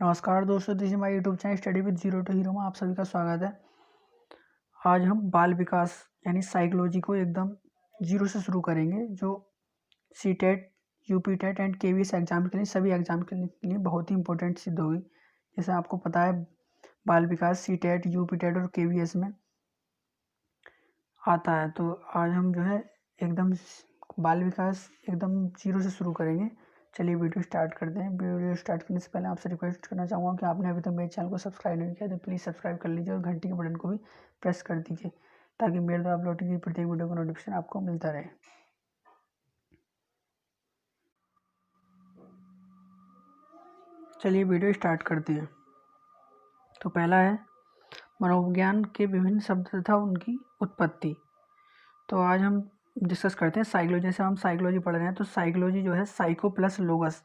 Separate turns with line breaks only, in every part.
नमस्कार दोस्तों, this is my YouTube channel study with zero to hero में आप सभी का स्वागत है। आज हम बाल विकास यानी साइकोलॉजी को एकदम जीरो से शुरू करेंगे, जो C TET, UP TET and KVS exam के लिए, सभी एग्जाम के लिए बहुत ही इंपॉर्टेंट सिद्ध होगी। जैसे आपको पता है, बाल विकास सी टेट, यूपी टेट और केवीएस में आता है। तो आज हम जो है एकदम बाल विकास एकदम जीरो से शुरू करेंगे। चलिए वीडियो स्टार्ट करते हैं। वीडियो स्टार्ट करने से पहले आपसे रिक्वेस्ट करना चाहूँगा कि आपने अभी तक मेरे चैनल को सब्सक्राइब नहीं किया तो प्लीज़ सब्सक्राइब कर लीजिए और घंटी के बटन को भी प्रेस कर दीजिए, ताकि मेरे द्वारा अपलोड की प्रत्येक वीडियो का नोटिफिकेशन आपको मिलता रहे। चलिए वीडियो स्टार्ट करते हैं। तो पहला है मनोविज्ञान के विभिन्न शब्द तथा उनकी उत्पत्ति। तो आज हम डिस्कस करते हैं साइकोलॉजी। जैसे हम साइकोलॉजी पढ़ रहे हैं, तो साइकोलॉजी जो है साइको प्लस लोगस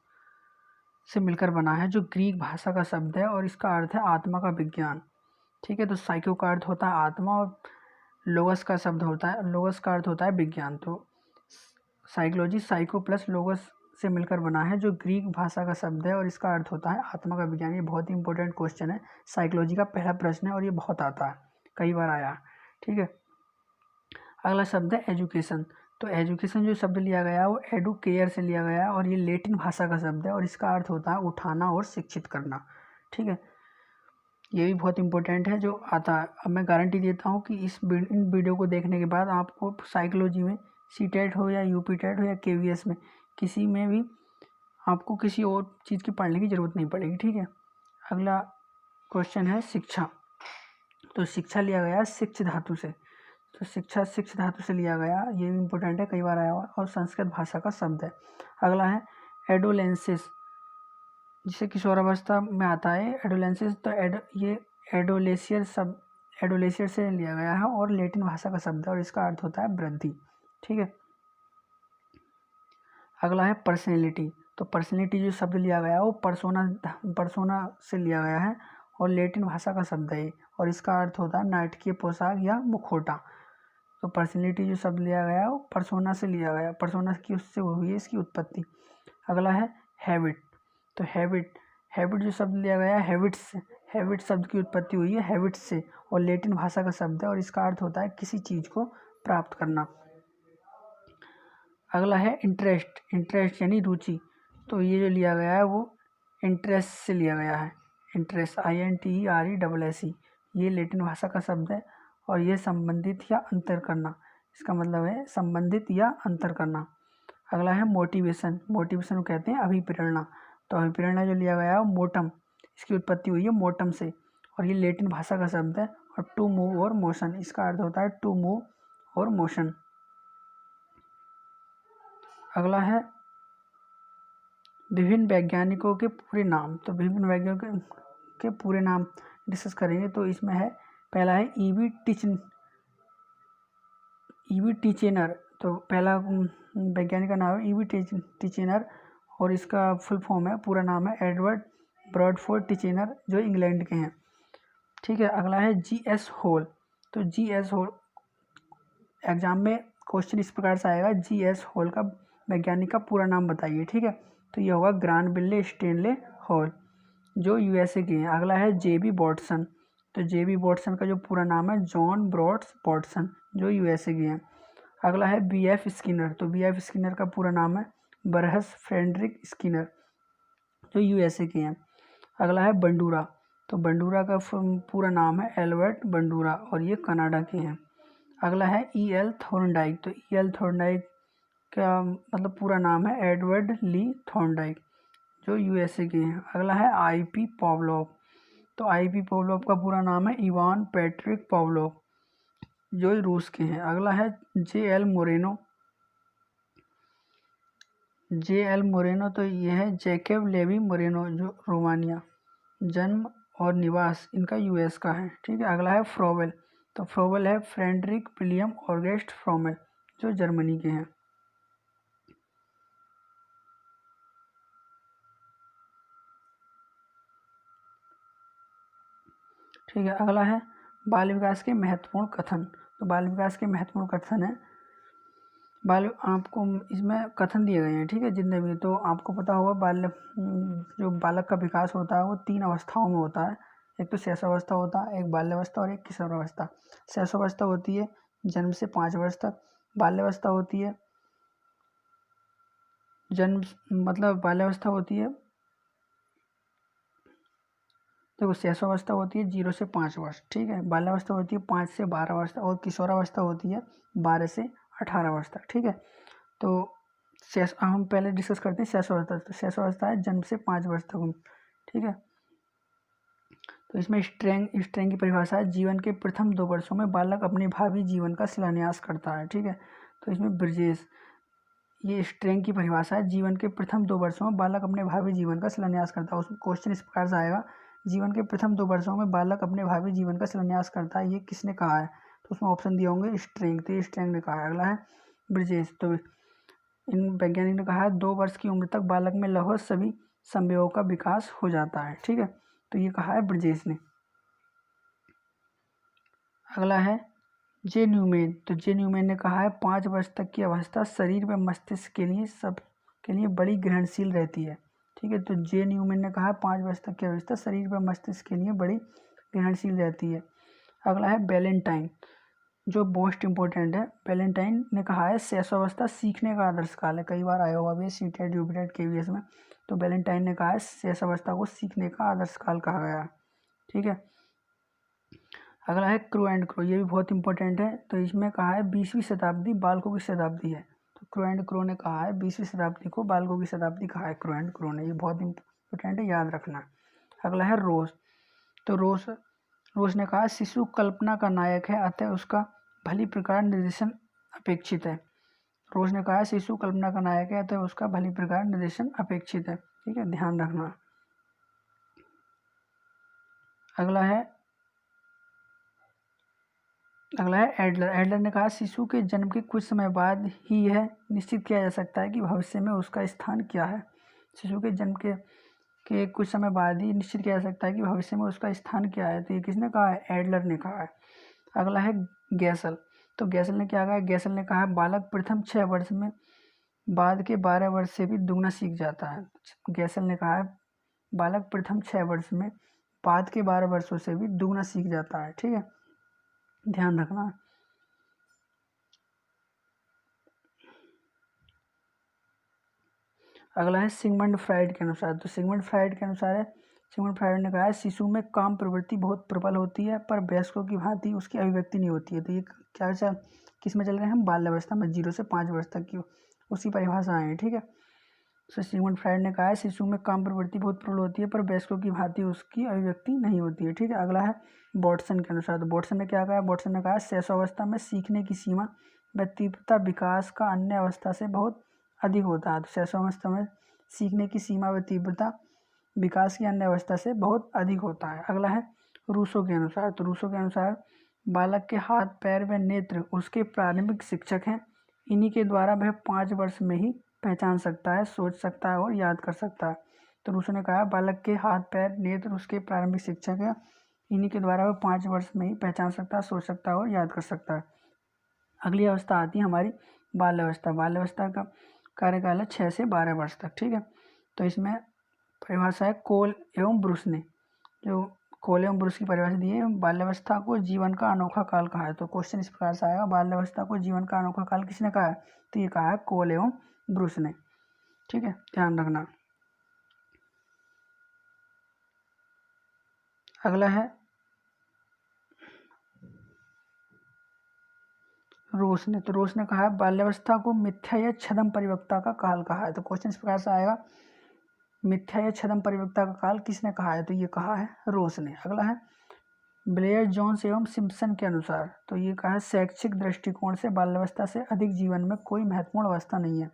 से मिलकर बना है, जो ग्रीक भाषा का शब्द है और इसका अर्थ है आत्मा का विज्ञान। ठीक है, तो साइको का अर्थ होता है आत्मा और लोगस का शब्द होता है, लोगस का अर्थ होता है विज्ञान। तो साइकोलॉजी साइको प्लस लोगस से मिलकर बना है, जो ग्रीक भाषा का शब्द है और इसका अर्थ होता है आत्मा का विज्ञान। ये बहुत ही इंपॉर्टेंट क्वेश्चन है, साइकोलॉजी का पहला प्रश्न है और ये बहुत आता है, कई बार आया। ठीक है, अगला शब्द है एजुकेशन। तो एजुकेशन जो शब्द लिया गया है वो एडुकेयर से लिया गया है और ये लैटिन भाषा का शब्द है और इसका अर्थ होता है उठाना और शिक्षित करना। ठीक है, ये भी बहुत इंपॉर्टेंट है, जो आता है। अब मैं गारंटी देता हूँ कि इन वीडियो को देखने के बाद आपको साइकोलॉजी में सी टेट हो या यूपी टेट हो या केवीएस में किसी में भी आपको किसी और चीज़ की पढ़ने की ज़रूरत नहीं पड़ेगी। ठीक है, अगला क्वेश्चन है शिक्षा। तो शिक्षा लिया गया शिक्ष धातु से। तो शिक्षा शिक्ष धातु से लिया गया, ये भी इंपॉर्टेंट है, कई बार आया हुआ और संस्कृत भाषा का शब्द है। अगला है एडोलेंसिस, जिसे किशोरावस्था में आता है एडोलेंसिस। तो ये एडोलेसियर से लिया गया है और लैटिन भाषा का शब्द है और इसका अर्थ होता है वृद्धि। ठीक है, अगला है पर्सनैलिटी। तो पर्सनैलिटी जो शब्द लिया गया है वो परसोना से लिया गया है और लैटिन भाषा का शब्द है और इसका अर्थ होता है नाटकीय पोशाक या मुखौटा। तो पर्सनैलिटी जो शब्द लिया गया है वो परसोना से लिया गया, परसोना की उससे हुई है इसकी उत्पत्ति। अगला है हैबिट। तो हैबिट जो शब्द लिया गया है हैबिट शब्द की उत्पत्ति हुई है हैबिट से और लैटिन भाषा का शब्द है और इसका अर्थ होता है किसी चीज़ को प्राप्त करना। अगला है इंटरेस्ट यानी रुचि। तो ये जो लिया गया है वो इंटरेस्ट से लिया गया है, इंटरेस्ट INTERESSE। ये लैटिन भाषा का शब्द है और ये संबंधित या अंतर करना, इसका मतलब है संबंधित या अंतर करना। अगला है मोटिवेशन को कहते हैं अभिप्रेरणा। तो अभिप्रेरणा जो लिया गया है मोटम, इसकी उत्पत्ति हुई है मोटम से और ये लैटिन भाषा का शब्द है और टू मूव और मोशन, इसका अर्थ होता है टू मूव और मोशन। अगला है विभिन्न वैज्ञानिकों के पूरे नाम। तो विभिन्न वैज्ञानिकों के पूरे नाम डिस्कस करेंगे। तो इसमें है, पहला है ईवी टिचेनर। तो पहला वैज्ञानिक का नाम है ईवी टिचेनर और इसका फुल फॉर्म है, पूरा नाम है एडवर्ड ब्रॉडफोर्ड टिचेनर, जो इंग्लैंड के हैं। ठीक है, अगला है GS हॉल। तो GS हॉल एग्जाम में क्वेश्चन इस प्रकार से आएगा, GS हॉल का वैज्ञानिक का पूरा नाम बताइए। ठीक है, तो ये होगा ग्रानविले स्टेनले हॉल, जो USA के हैं। अगला है JB वॉटसन। तो JB वॉटसन का जो पूरा नाम है जॉन ब्रॉड्स वॉटसन, जो USA के हैं। अगला है BF स्किनर। तो BF स्किनर का पूरा नाम है बरहस फ्रेडरिक स्किनर, जो USA के हैं। अगला है बंडूरा। तो बंडूरा का पूरा नाम है एल्बर्ट बंडूरा और ये कनाडा के हैं। अगला है EL थॉर्नडाइक। तो EL थॉर्नडाइक का मतलब पूरा नाम है एडवर्ड ली थॉर्नडाइक, जो USA के हैं। अगला है IP पावलोव। तो IP पावलोव का पूरा नाम है इवान पैट्रिक पावलोव, जो रूस के हैं। अगला है JL मोरेनो। तो ये है जैकब लेवी मोरेनो, जो रोमानिया। जन्म और निवास इनका US का है। ठीक है, अगला है फ्रोवेल। तो फ्रोवेल है फ्रेडरिक विलियम ऑगस्ट फ्रोमेल, जो जर्मनी के हैं। ठीक है, अगला है बाल विकास के महत्वपूर्ण कथन। तो बाल विकास के महत्वपूर्ण कथन है, आपको इसमें कथन दिए गए हैं, ठीक है, जितने भी। तो आपको पता होगा जो बालक का विकास होता है वो 3 अवस्थाओं में होता है। एक तो शैशवावस्था होता है, एक बाल्यावस्था और एक किशोरावस्था। शैशवावस्था होती है जन्म से 5 वर्ष तक। बाल्यावस्था होती है बाल्यावस्था होती है, देखो शैशवावस्था होती है 0 से 5 वर्ष, ठीक है। बाल्यावस्था होती है 5 से 12 वर्ष तक, और किशोरावस्था होती है 12 से 18 वर्ष तक, ठीक है। तो हम पहले डिस्कस करते हैं शैशवावस्था। तो शैशवावस्था है जन्म से 5 वर्ष तक, ठीक है। तो इसमें स्ट्रेंग की परिभाषा है, जीवन के प्रथम 2 वर्षों में बालक अपने भावी जीवन का शिलान्यास करता है, ठीक है। तो इसमें ब्रजेश, ये स्ट्रेंग की परिभाषा है, जीवन के प्रथम 2 वर्षों में बालक अपने भावी जीवन का शिलान्यास करता है। उसमें क्वेश्चन इस प्रकार से आएगा, जीवन के प्रथम 2 वर्षों में बालक अपने भावी जीवन का शिलान्यास करता है, ये किसने कहा है? तो उसमें ऑप्शन दिए होंगे स्ट्रेंग, तो ये स्ट्रेंग ने कहा है। अगला है ब्रजेश, तो इन वैज्ञानिक ने कहा है 2 वर्ष की उम्र तक बालक में लगभग सभी संवेगों का विकास हो जाता है, ठीक है। तो ये कहा है ब्रजेश ने। अगला है जे न्यूमैन, तो जे न्यूमैन ने कहा है 5 वर्ष तक की अवस्था शरीर व मस्तिष्क के लिए बड़ी ग्रहणशील रहती है, ठीक है। तो जे न्यूमैन ने कहा है 5 वर्ष तक की अवस्था शरीर व मस्तिष्क के लिए बड़ी ग्रहणशील रहती है। अगला है बैलेंटाइन, जो मोस्ट इंपॉर्टेंट है। बैलेंटाइन ने कहा है शैशवावस्था सीखने का आदर्श काल है। कई बार आया होगा भी सीटेट यूपीटेट केवीएस में। तो बैलेंटाइन ने कहा है शैशवावस्था को सीखने का आदर्श काल कहा गया है, ठीक है। अगला है क्रो एंड क्रो, ये भी बहुत इंपॉर्टेंट है। तो इसमें कहा है 20वीं शताब्दी बालकों की शताब्दी है। तो क्रो एंड क्रो ने कहा है 20वीं शताब्दी को बालकों की शताब्दी कहा है क्रो एंड क्रो ने, ये बहुत इंपॉर्टेंट है, याद रखना। अगला है रोज, तो रोज ने कहा शिशु कल्पना का नायक है, अतः उसका भली प्रकार निर्देशन अपेक्षित है। रोज ने कहा शिशु कल्पना का नायक है, अतः उसका भली प्रकार निर्देशन अपेक्षित है, ठीक है, ध्यान रखना। अगला है एडलर। एडलर ने कहा शिशु के जन्म के कुछ समय बाद ही यह निश्चित किया जा सकता है कि भविष्य में उसका स्थान क्या है। शिशु के जन्म के कुछ समय बाद ही निश्चित किया जा सकता है कि भविष्य में उसका स्थान क्या है। तो ये किसने कहा है? एडलर ने कहा है। अगला है गैसल, तो गैसल ने क्या कहा है? गैसल ने कहा है बालक प्रथम 6 वर्ष में बाद के 12 वर्ष से भी दुगना सीख जाता है। गैसल ने कहा है बालक प्रथम 6 वर्ष में बाद के 12 वर्षों से भी दुगना सीख जाता है, ठीक है, ध्यान रखना। अगला है सिगमंड फ्राइड के अनुसार, तो सिगमंड फ्राइड के अनुसार है, सिगमंड फ्राइड ने कहा है शिशु में काम प्रवृत्ति बहुत प्रबल होती है पर वयस्कों की भांति उसकी अभिव्यक्ति नहीं होती है। तो ये क्या किस में चल रहे हैं हम? बाल्यावस्था में, 0 से 5 वर्ष तक की उसकी परिभाषा है, ठीक है। तो सिगमंड फ्राइड ने कहा है शिशु में काम प्रवृत्ति बहुत प्रबल होती है पर वयस्कों की भांति उसकी अभिव्यक्ति नहीं होती है, ठीक है। अगला है बॉटसन के अनुसार, तो बॉटसन ने क्या कहा? बॉटसन ने कहा शैशवावस्था में सीखने की सीमा व तीव्रता विकास का अन्य अवस्था से बहुत अधिक होता है। तो शैशवावस्था में सीखने की सीमा व तीव्रता विकास की अन्य अवस्था से बहुत अधिक होता है। अगला है रूसो के अनुसार, तो रूसो के अनुसार बालक के हाथ पैर व नेत्र उसके प्रारंभिक शिक्षक हैं, इन्हीं के द्वारा वह 5 वर्ष में ही पहचान सकता है, सोच सकता है और याद कर सकता है। तो रूसो ने कहा बालक के हाथ पैर नेत्र उसके प्रारंभिक शिक्षक है, इन्हीं के द्वारा वह 5 वर्ष में ही पहचान सकता है, सोच सकता है और याद कर सकता है। अगली अवस्था आती है हमारी बाल्यावस्था। बाल्यावस्था का कार्यकाल है 6 से 12 वर्ष तक, ठीक है। तो इसमें परिभाषा है कोल एवं ब्रुस ने, जो कोल एवं ब्रुस की परिभाषा दी है, बाल्यावस्था को जीवन का अनोखा काल कहा है। तो क्वेश्चन इस प्रकार से आएगा, बाल्यावस्था को जीवन का अनोखा काल किसने कहा है? तो ये कहा है कोल एवं ब्रुस ने, ठीक है, ध्यान रखना। अगला है रोस ने, तो रोस ने कहा है बाल्यावस्था को मिथ्या या छद्म परिपक्वता का काल कहा है। तो क्वेश्चन इस प्रकार से आएगा, मिथ्या या छद्म परिपक्वता का काल किसने कहा है? तो ये कहा है रोस ने। अगला है ब्लेयर जोन्स एवं सिम्पसन के अनुसार, तो ये कहा है शैक्षिक दृष्टिकोण से बाल्यावस्था से अधिक जीवन में कोई महत्वपूर्ण अवस्था नहीं है।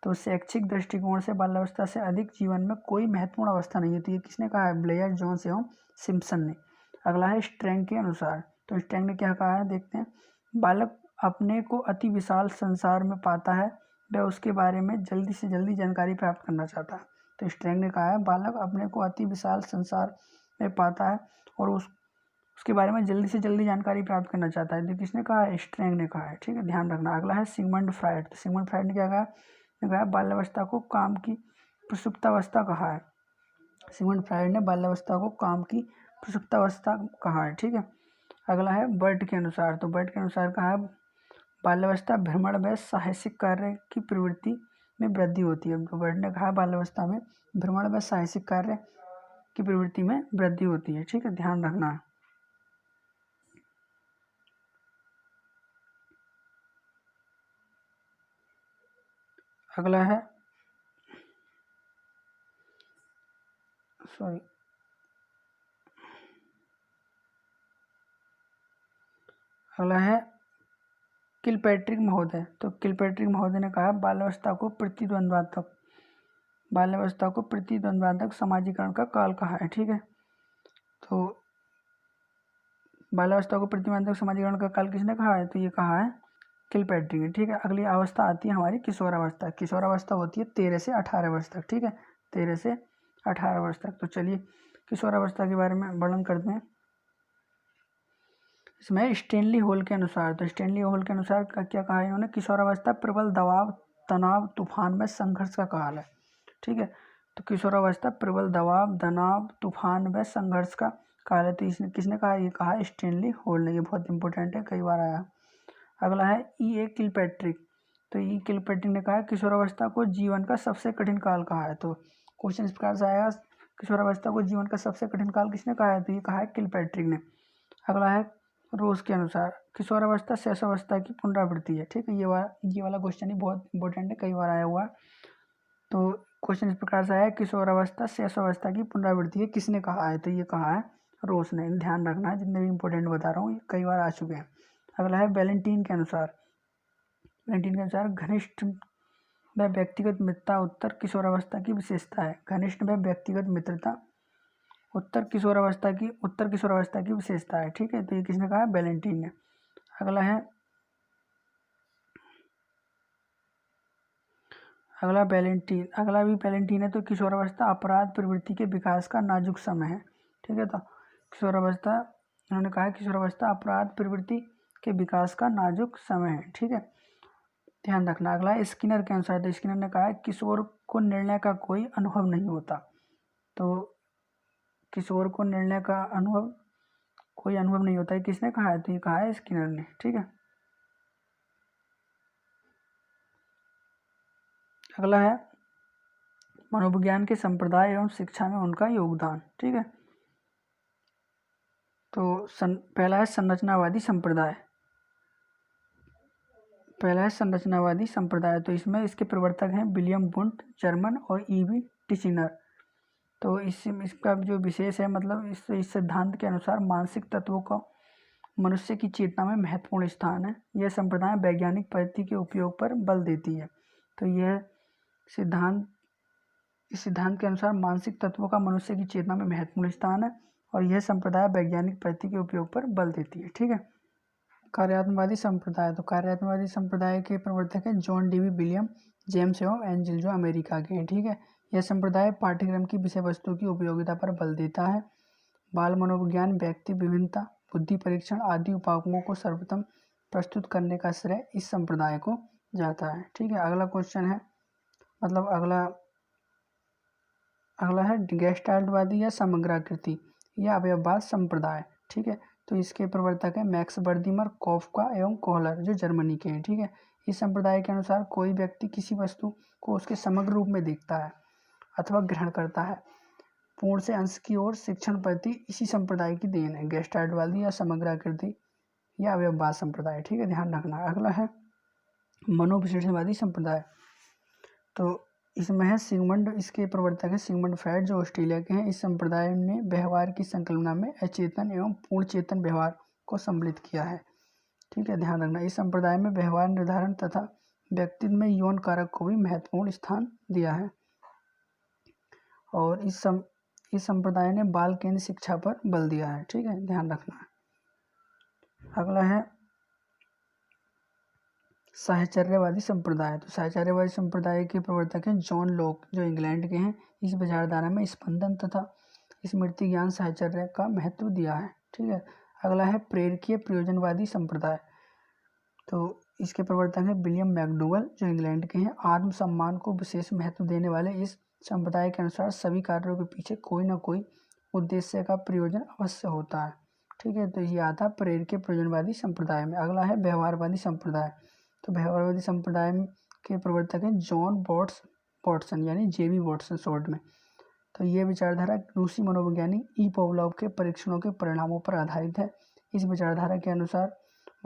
तो शैक्षिक दृष्टिकोण से बाल्यावस्था से अधिक जीवन में कोई महत्वपूर्ण अवस्था नहीं है। तो ये किसने कहा है? ब्लेयर जोन्स एवं सिम्पसन ने। अगला है स्ट्रैंग के अनुसार, तो स्ट्रैंग ने क्या कहा है देखते हैं, बालक अपने को अति विशाल संसार में पाता है, वह उसके बारे में जल्दी से जल्दी जानकारी प्राप्त करना चाहता है। तो स्ट्रैंग ने कहा है बालक अपने को अति विशाल संसार में पाता है और उसके बारे में जल्दी से जल्दी जानकारी प्राप्त करना चाहता है। तो किसने कहा है? स्ट्रैंग ने कहा है। ठीक है, ध्यान रखना। अगला है सिगमंड फ्रायड। तो सिगमंड फ्रायड ने क्या कहा? बाल्यावस्था को काम की प्रसुप्तावस्था कहा है। सिगमंड फ्रायड ने बाल्यावस्था को काम की प्रसुप्तावस्था कहा है। ठीक है, अगला है बर्ट के अनुसार। तो बर्ट के अनुसार कहा है बाल्यावस्था भ्रमण व साहसिक कार्य की प्रवृत्ति में वृद्धि होती है। तो बर्ट ने कहा बाल्यावस्था में भ्रमण व साहसिक कार्य की प्रवृत्ति में वृद्धि होती है। ठीक है, ध्यान रखना। अगला है अगला है किलपैट्रिक महोदय। तो किलपैट्रिक महोदय ने कहा बाल्यावस्था को प्रतिद्वंद्वात्मक समाजीकरण का काल कहा है। ठीक है, तो बाल्यावस्था को प्रतिद्वंद्वात्मक समाजीकरण का काल किसने कहा है? तो ये कहा है किलपैट्रिक ने। ठीक है, अगली अवस्था आती है हमारी किशोरावस्था। किशोरावस्था होती है 13 से 18 वर्ष तक। ठीक है, 13 से 18 वर्ष तक। तो चलिए किशोरावस्था के बारे में वर्णन करते हैं। इसमें स्टैनली हॉल के अनुसार, तो स्टैनली हॉल के अनुसार क्या कहा है इन्होंने? किशोरावस्था प्रबल दबाव, तनाव, तूफान में संघर्ष का काल है। ठीक है, तो किशोरावस्था प्रबल दबाव, तनाव, तूफान व संघर्ष का काल है। तो इसने किसने कहा? ये कहा स्टैनली हॉल ने। ये बहुत इंपॉर्टेंट है, कई बार आया। अगला है E.A. किलपैट्रिक। तो E. किलपैट्रिक ने कहा किशोरावस्था को जीवन का सबसे कठिन काल कहा है। तो क्वेश्चन इस प्रकार से आएगा, किशोरावस्था को जीवन का सबसे कठिन काल किसने कहा है? तो ये कहा है किलपैट्रिक ने। अगला है रोज के अनुसार किशोरावस्था शैशवावस्था की पुनरावृत्ति है। ठीक है, ये वाला क्वेश्चन ही बहुत इंपॉर्टेंट है, कई बार आया हुआ। तो क्वेश्चन इस प्रकार से आया किशोरावस्था शैशवावस्था की पुनरावृत्ति है, किसने कहा है? तो ये कहा है रोज ने। ध्यान रखना है, जितने भी इंपॉर्टेंट बता रहा हूँ ये कई बार आ चुके हैं। अगला है वैलेंटीन के अनुसार। वैलेंटीन के अनुसार घनिष्ठ व व्यक्तिगत मित्रता उत्तर किशोरावस्था की विशेषता है। घनिष्ठ व व्यक्तिगत मित्रता उत्तर किशोरावस्था की विशेषता है। ठीक है, तो ये किसने कहा? वैलेंटीन ने। अगला भी वैलेंटीन है। तो किशोरावस्था अपराध प्रवृत्ति के विकास का नाजुक समय है। ठीक है, तो किशोरावस्था, उन्होंने कहा किशोरावस्था अपराध प्रवृत्ति के विकास का नाजुक समय है। ठीक है, ध्यान रखना। अगला है स्किनर के अनुसार। तो स्किनर ने कहा किशोर को निर्णय का कोई अनुभव नहीं होता। तो किशोर को निर्णय का कोई अनुभव नहीं होता है, किसने कहा है? तो ये कहा है स्किनर ने। ठीक है, अगला है मनोविज्ञान के संप्रदाय एवं शिक्षा में उनका योगदान। ठीक है, तो पहला है संरचनावादी संप्रदाय। तो इसमें इसके प्रवर्तक हैं विलियम वुंट जर्मन और E.B. टिचिनर। तो इसका जो विशेष है, मतलब इस सिद्धांत के अनुसार मानसिक तत्वों का मनुष्य की चेतना में महत्वपूर्ण स्थान है। यह संप्रदाय वैज्ञानिक पद्धति के उपयोग पर बल देती है। तो इस सिद्धांत के अनुसार मानसिक तत्वों का मनुष्य की चेतना में महत्वपूर्ण स्थान है और यह संप्रदाय वैज्ञानिक पद्धति के उपयोग पर बल देती है। ठीक है, कार्यात्मवादी संप्रदाय। तो कार्यात्मवादी संप्रदाय के प्रवर्तक हैं जॉन D.B. विलियम जेम्स एवं एंजल, जो अमेरिका के हैं। ठीक है, यह संप्रदाय पाठ्यक्रम की विषय वस्तु की उपयोगिता पर बल देता है। बाल मनोविज्ञान, व्यक्ति विभिन्नता, बुद्धि परीक्षण आदि उपागमों को सर्वोत्तम प्रस्तुत करने का श्रेय इस संप्रदाय को जाता है। ठीक है, अगला क्वेश्चन है, मतलब अगला है गेस्टाल्टवादी या समग्राकृति या अवयववाद संप्रदाय। ठीक है, तो इसके प्रवर्तक है मैक्स बर्दिमर, कॉफका एवं कोहलर, जो जर्मनी के हैं। ठीक है, इस संप्रदाय के अनुसार कोई व्यक्ति किसी वस्तु को उसके समग्र रूप में देखता है अथवा ग्रहण करता है। पूर्ण से अंश की ओर शिक्षण पद्धति इसी संप्रदाय की देन है। गेस्टाल्टवादी या समग्राकृति या अवयववाद संप्रदाय। ठीक है, ध्यान रखना। अगला है मनोविश्लेषणवादी संप्रदाय। तो इसमें है इसके प्रवर्तक है सिगमंड फ्रायड, जो ऑस्ट्रेलिया के हैं। इस संप्रदाय ने व्यवहार की संकल्पना में अचेतन एवं पूर्ण चेतन व्यवहार को सम्मिलित किया है। ठीक है, ध्यान रखना। इस संप्रदाय में व्यवहार निर्धारण तथा व्यक्तित्व में यौन कारक को भी महत्वपूर्ण स्थान दिया है और इस संप्रदाय ने बाल केंद्र शिक्षा पर बल दिया है। ठीक है, ध्यान रखना। अगला है साहचर्यवादी संप्रदाय। तो साहचर्यवादी संप्रदाय के प्रवर्तक हैं जॉन लॉक, जो इंग्लैंड के हैं। इस विचारधारा में स्पंदन तथा स्मृति ज्ञान साहचर्य का महत्व दिया है। ठीक है, अगला है प्रेरकीय प्रयोजनवादी संप्रदाय। तो इसके प्रवर्तक हैं विलियम मैकडूगल, जो इंग्लैंड के हैं। आत्मसम्मान को विशेष महत्व देने वाले इस संप्रदाय के अनुसार सभी कार्यों के पीछे कोई ना कोई उद्देश्य का प्रयोजन अवश्य होता है। ठीक है, तो ये आता है प्रेरकीय प्रयोजनवादी संप्रदाय में। अगला है व्यवहारवादी संप्रदाय। तो व्यवहारवादी संप्रदाय के प्रवर्तक हैं जॉन वॉटसन यानी जेबी वॉटसन शॉर्ट में। तो ये विचारधारा रूसी मनोवैज्ञानिक ई पॉवलोव के परीक्षणों के परिणामों पर आधारित है। इस विचारधारा के अनुसार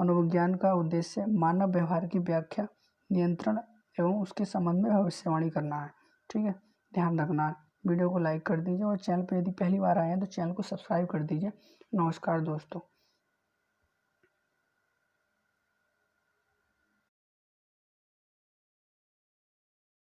मनोविज्ञान का उद्देश्य मानव व्यवहार की व्याख्या, नियंत्रण एवं उसके संबंध में भविष्यवाणी करना है। ठीक है, ध्यान रखना है। वीडियो को लाइक कर दीजिए और चैनल पर यदि पहली बार आए हैं तो चैनल को सब्सक्राइब कर दीजिए। नमस्कार दोस्तों।